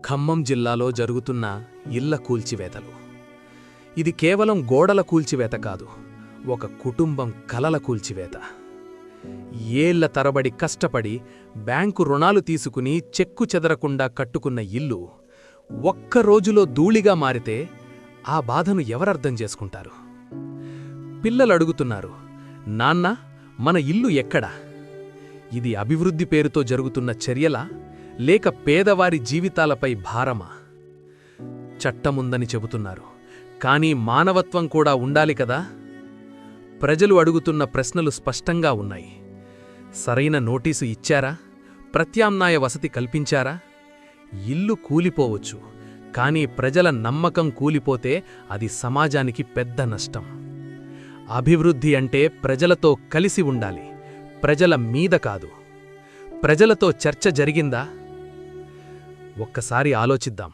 ఖమ్మం జిల్లాలో జరుగుతున్న ఇళ్ల కూల్చివేతలు. ఇది కేవలం గోడల కూల్చివేత కాదు, ఒక కుటుంబం కలల కూల్చివేత. ఏళ్ల తరబడి కష్టపడి బ్యాంకు రుణాలు తీసుకుని చెక్కు చెదరకుండా కట్టుకున్న ఇల్లు ఒక్క రోజులో ధూళిగా మారితే ఆ బాధను ఎవరర్థం చేసుకుంటారు? పిల్లలడుగుతున్నారు, నాన్నా, మన ఇల్లు ఎక్కడా? ఇది అభివృద్ధి పేరుతో జరుగుతున్న చర్యలా, లేక పేదవారి జీవితాలపై భారమా? చట్టముందని చెబుతున్నారు, కానీ మానవత్వం కూడా ఉండాలి కదా. ప్రజలు అడుగుతున్న ప్రశ్నలు స్పష్టంగా ఉన్నాయి. సరైన నోటీసు ఇచ్చారా? ప్రత్యామ్నాయ వసతి కల్పించారా? ఇల్లు కూలిపోవచ్చు, కానీ ప్రజల నమ్మకం కూలిపోతే అది సమాజానికి పెద్ద నష్టం. అభివృద్ధి అంటే ప్రజలతో కలిసి ఉండాలి, ప్రజల మీద కాదు. ప్రజలతో చర్చ జరిగిందా? ఒక్కసారి ఆలోచిద్దాం.